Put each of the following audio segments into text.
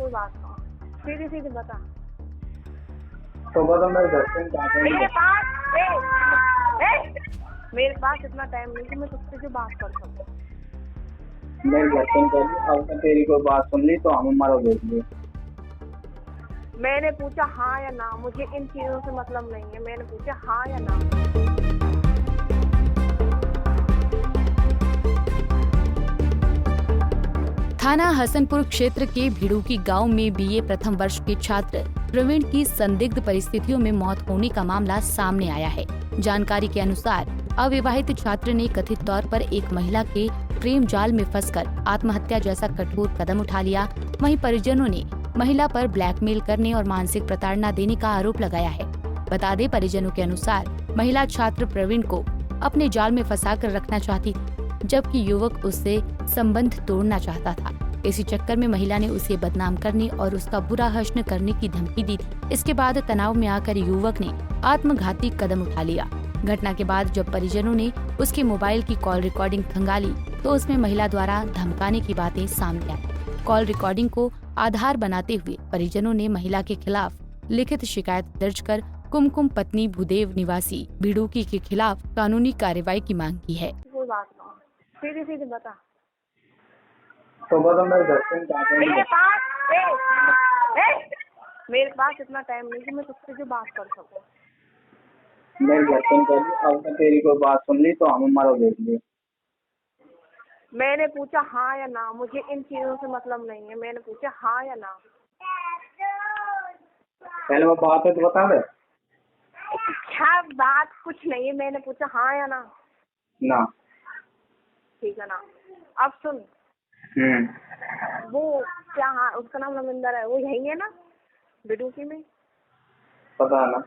कोई बात नहीं, सीधी सीधी बता। तो बता मेरे घर से मेरे पास इतना टाइम नहीं कि मैं तुझसे जो बात कर सकूं। मेरे घर से कर ली, अब तो तेरी कोई बात सुन ली तो हम हमारा देख लिए। मैंने पूछा हाँ या ना, मुझे इन चीजों से मतलब नहीं है। मैंने पूछा हाँ या ना। थाना हसनपुर क्षेत्र के भिड़ूकी गांव में बीए प्रथम वर्ष के छात्र प्रवीण की संदिग्ध परिस्थितियों में मौत होने का मामला सामने आया है। जानकारी के अनुसार अविवाहित छात्र ने कथित तौर पर एक महिला के प्रेम जाल में फंसकर आत्महत्या जैसा कठोर कदम उठा लिया। वहीं परिजनों ने महिला पर ब्लैकमेल करने और मानसिक प्रताड़ना देने का आरोप लगाया है। बता दें, परिजनों के अनुसार महिला छात्र प्रवीण को अपने जाल में फंसाकर रखना चाहती थी, जबकि युवक उससे संबंध तोड़ना चाहता था। इसी चक्कर में महिला ने उसे बदनाम करने और उसका बुरा हश्न करने की धमकी दी थी। इसके बाद तनाव में आकर युवक ने आत्मघाती कदम उठा लिया। घटना के बाद जब परिजनों ने उसके मोबाइल की कॉल रिकॉर्डिंग खंगाली तो उसमें महिला द्वारा धमकाने की बातें सामने आई। कॉल रिकॉर्डिंग को आधार बनाते हुए परिजनों ने महिला के खिलाफ लिखित शिकायत दर्ज कर कुमकुम पत्नी भूदेव निवासी भिड़ूकी के खिलाफ कानूनी कार्रवाई की मांग की है। कोई बात नहीं, सीधी सीधी बता। तो बता मेरे घर से मेरे पास इतना टाइम नहीं कि मैं तुझसे जो बात कर सकूं। मेरे घर से कर ली, अब तो तेरी कोई बात सुन ली तो हम हमारा देख लिए। मैंने पूछा हाँ या ना, मुझे इन चीजों से मतलब नहीं है। मैंने पूछा हाँ या ना। पहले वो बात है तो बता दे। क्या बात? कुछ नहीं है। मैंने पूछा हाँ या ना। ना। ठीक है ना। अब सुन, वो क्या, हाँ उसका नाम रविंदर है, वो यही है ना बिडूकी में? पता है ना।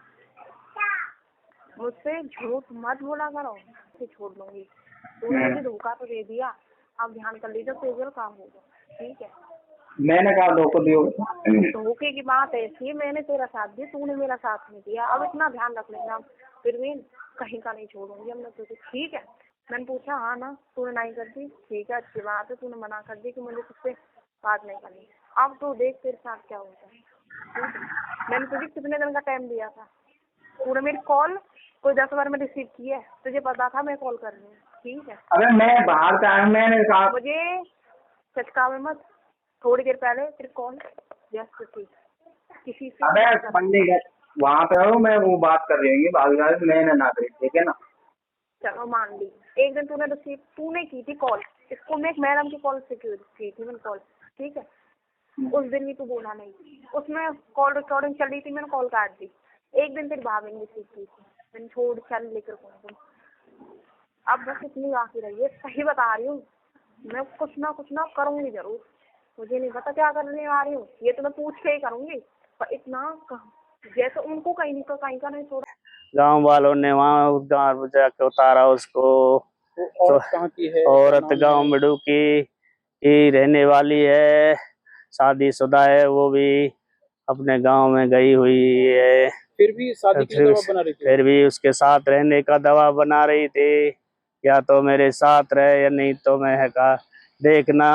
मुझसे झूठ मत बोला करो, छोड़ दूंगी। तूने मुझे धोखा तो दे दिया, अब ध्यान कर लीजिए, तेजल काम होगा। ठीक है, मैंने कहा धोखा दियो। धोखे की बात ऐसी है, मैंने तेरा साथ दिया, तूने मेरा साथ नहीं दिया। अब इतना ध्यान रख लेना, फिर भी कहीं का नहीं छोड़ूंगी अब मैं तुझे। ठीक है, मैंने पूछा हाँ ना, तूने नहीं कर दी। ठीक है, अच्छी बात है, तूने मना कर दी कि मुझे तुझसे बात नहीं करनी। अब तो देख तेरे साथ क्या होता है। ठीक है, मैंने तुझे कितने दिन का टाइम दिया था? तूने मेरी कॉल कोई 10 बार में रिसीव की है, तुझे पता था मैं कॉल कर रही हूँ। ठीक है, अरे मैं बाहर से आया, मैंने कहा मुझे चटका में मत। थोड़ी देर पहले तेरी कॉल व्यस्त थी किसी से। अबे पंडित वहाँ पे हो, मैं वो बात कर रही हूँ भागीदारी, मैंने ना करी। ठीक है ना। चलो मान ली, एक दिन तूने की थी कॉल। इसको मैं एक मैडम की कॉल से की थी मैंने कॉल। ठीक है, उस दिन भी तू बोला नहीं, उसमें कॉल रिकॉर्डिंग चल रही थी, मैंने कॉल काट दी। एक दिन तेरी भाभी ने रिसीव की थी, मैंने छोड़ चल लेकर कौन। अब बस इतनी बाकी रही है, सही बता रही हूँ, मैं कुछ ना करूंगी जरूर। मुझे नहीं पता क्या करने आ रही हूँ, ये तो मैं पूछ के ही करूंगी, पर इतना जैसे उनको कहीं का नहीं छोड़ा। गांव वालों ने वहाँ गाँव जाके उतारा उसको। तो औरत गांव मिडू की ही रहने वाली है, शादीशुदा है, वो भी अपने गांव में गई हुई है। फिर भी शादी के लिए दबाव बना रही थी। फिर भी उसके साथ रहने का दबाव बना रही थी, या तो मेरे साथ रहे या नहीं तो मैं देखना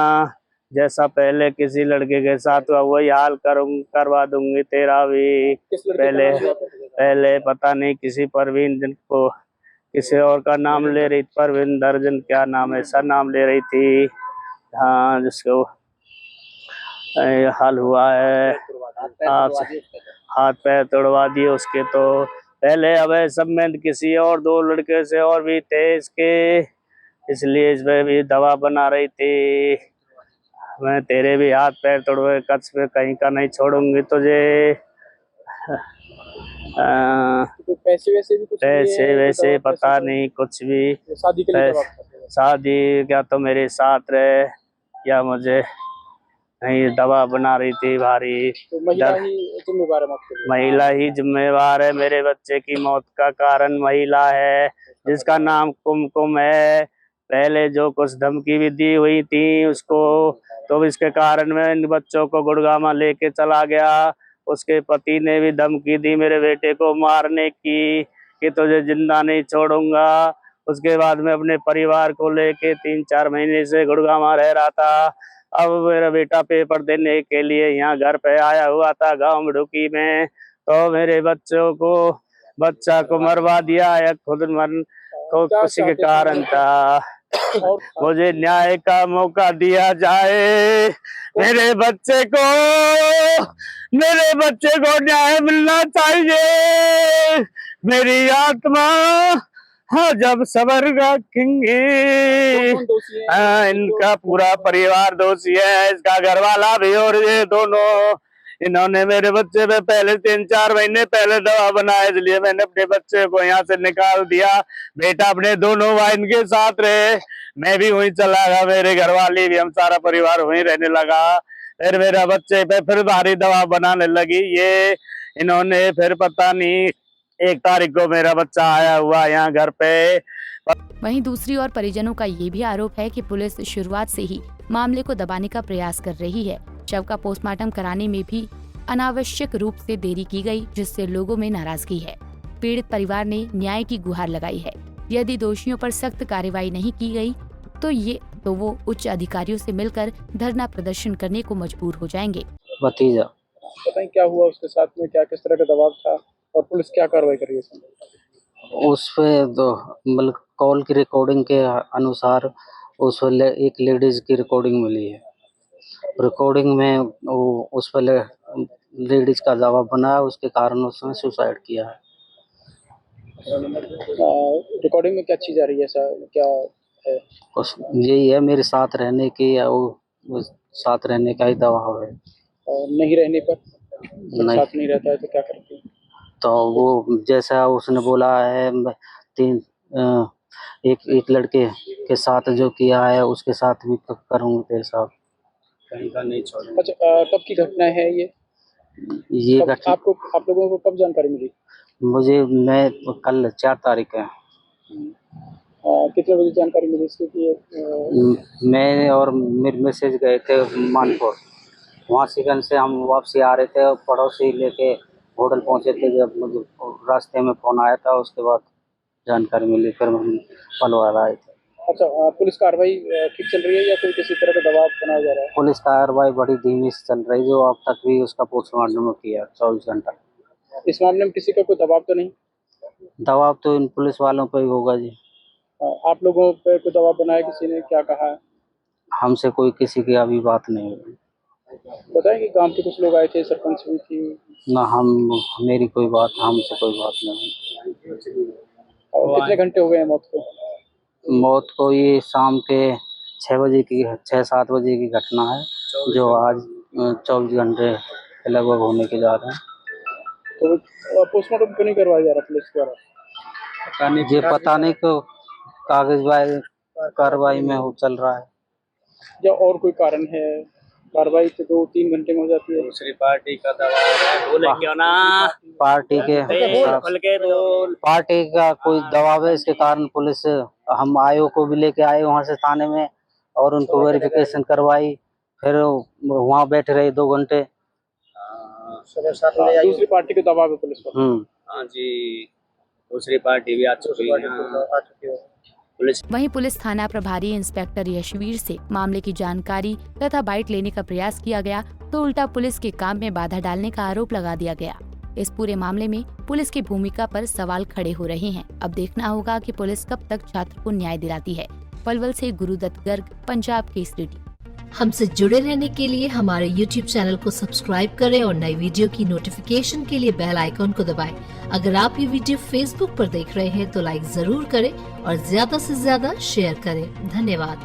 जैसा पहले किसी लड़के के साथ हुआ वही हाल करवा दूंगी तेरा भी। पहले पता नहीं किसी परवीन जिनको किसी और का नाम ले रही, परवीन दर्जन क्या नाम है, ऐसा नाम ले रही थी। हाँ, जिसको हाल हुआ है, हाथ पैर तोड़वा दिए उसके। तो पहले अवैध संबंध किसी और 2 लड़के से और भी थे इसके, इसलिए इसमें भी दवा बना रही थी। मैं तेरे भी हाथ पैर तोड़वे कच्छ पे कहीं का नहीं छोड़ूंगी तुझे। पैसे वैसे पता नहीं कुछ भी। शादी के लिए शादी क्या तो मेरे साथ रहे या मुझे नहीं, दवा बना रही थी भारी। तो महिला ही जिम्मेवार है? महिला ही जिम्मेवार है, मेरे बच्चे की मौत का कारण महिला है, जिसका नाम कुमकुम है। पहले जो कुछ धमकी भी दी हुई थी उसको, तो इसके कारण मैं इन बच्चों को गुड़गामा लेके चला गया। उसके पति ने भी धमकी दी मेरे बेटे को मारने की, कि तुझे जिंदा नहीं छोड़ूंगा। उसके बाद मैं अपने परिवार को लेके 3-4 महीने से गुड़गामा रह रहा था। अब मेरा बेटा पेपर देने के लिए यहाँ घर पे आया हुआ था गांव मडुकी में, तो मेरे बच्चा को मरवा दिया या खुद मर को क्या किसी के चाहते थे? कारण था। और मुझे न्याय का मौका दिया जाए, मेरे बच्चे को न्याय मिलना चाहिए। मेरी आत्मा हाँ जब सबर रखेंगे। कौन दोषी है? इनका पूरा परिवार दोषी है, इसका घरवाला भी और ये दोनों। इन्होंने मेरे बच्चे पे पहले 3-4 महीने पहले दवा बनाया, इसलिए मैंने अपने बच्चे को यहाँ से निकाल दिया। बेटा अपने दोनों भाई इनके साथ रहे, मैं भी वहीं चला गया, मेरे घरवाली भी, हम सारा परिवार वहीं रहने लगा। फिर मेरा बच्चे पे फिर भारी दवा बनाने लगी ये इन्होंने। फिर पता नहीं 1 तारीख को मेरा बच्चा आया हुआ यहाँ घर पे। वहीं दूसरी ओर परिजनों का ये भी आरोप है कि पुलिस शुरुआत से ही मामले को दबाने का प्रयास कर रही है। शव का पोस्टमार्टम कराने में भी अनावश्यक रूप से देरी की गई, जिससे लोगों में नाराजगी है। पीड़ित परिवार ने न्याय की गुहार लगाई है। यदि दोषियों पर सख्त कार्रवाई नहीं की गई तो वो उच्च अधिकारियों से मिलकर धरना प्रदर्शन करने को मजबूर हो जाएंगे। भतीजा बताएं क्या हुआ उसके साथ में, क्या किस तरह का दबाव था और पुलिस क्या कार्रवाई कर रही है? उस पे मतलब कॉल की रिकॉर्डिंग के अनुसार उस पर एक लेडीज की रिकॉर्डिंग मिली है। रिकॉर्डिंग में वो उस पर लेडीज का दबाव बना, उसके कारण उसने सुसाइड किया है। रिकॉर्डिंग में क्या चीज आ रही है, ऐसा क्या है? यही है मेरे साथ रहने की या वो साथ रहने का ही दबाव है। और नहीं रहने पर नहीं। साथ नहीं रहता है तो क्या करते हैं? तो वो जैसा उसने बोला है एक लड़के के साथ जो किया है उसके साथ भी करूँगी तेरे साथ। कहीं का नहीं छोड़। अच्छा, कब की घटना है ये घटना आप लोगों को कब जानकारी मिली? मैं कल 4 तारीख है। कितने बजे जानकारी मिली इसकी कि मैं और मेरे मैसेज गए थे मानपुर, वहाँ सिकन से हम वापसी आ रहे थे और पड़ोसी लेके होटल पहुँचे थे। जब मुझे रास्ते में फ़ोन आया था उसके बाद जानकारी मिली, फिर हम पलवार आए थे। अच्छा, पुलिस कार्रवाई ठीक चल रही है या कोई किसी तरह का दबाव बनाया जा रहा है? पुलिस कार्रवाई बड़ी धीमी से चल रही, जो अब तक भी उसका पोस्टमार्टम किया 24 घंटा। इस मामले में किसी का कोई दबाव तो नहीं? दबाव तो इन पुलिस वालों पर ही होगा जी। आप लोगों पे कोई दबाव बनाया, किसी ने क्या कहा है? हमसे कोई किसी की अभी बात नहीं हुई। बताएं कि गांव के कुछ लोग आए थे, सरपंच भी थी। ना मेरी कोई बात, हमसे कोई बात नहीं। और कितने घंटे हो गए हैं मौत को ये शाम के 6-7 बजे की घटना है, जो आज 24 घंटे के लगभग होने के जा रहे हैं। तो पोस्टमार्टम क्यों नहीं करवाया जा रहा पुलिस द्वारा? ये पता नहीं को कागज कार्रवाई में चल रहा है या और कोई कारण है? कार्रवाई तो 2-3 घंटे में हो जाती है। दूसरी पार्टी का दबाव है, बोले क्यों ना। पार्टी का कोई दबाव है, इसके कारण पुलिस हम आयो को भी लेके आए वहाँ से थाने में और उनको वेरिफिकेशन करवाई, फिर वहाँ बैठे रहे 2 घंटे। दूसरी पार्टी का दबाव है पुलिस पर। हाँ जी, दूसरी पार्टी भी आ चुकी है। वहीं पुलिस थाना प्रभारी इंस्पेक्टर यशवीर से मामले की जानकारी तथा बाइट लेने का प्रयास किया गया तो उल्टा पुलिस के काम में बाधा डालने का आरोप लगा दिया गया। इस पूरे मामले में पुलिस की भूमिका पर सवाल खड़े हो रहे हैं। अब देखना होगा कि पुलिस कब तक छात्र को न्याय दिलाती है। पलवल से गुरुदत्त गर्ग, पंजाब केसरी। हमसे जुड़े रहने के लिए हमारे YouTube चैनल को सब्सक्राइब करें और नई वीडियो की नोटिफिकेशन के लिए बेल आइकॉन को दबाएं। अगर आप ये वीडियो Facebook पर देख रहे हैं तो लाइक जरूर करें और ज्यादा से ज्यादा शेयर करें। धन्यवाद।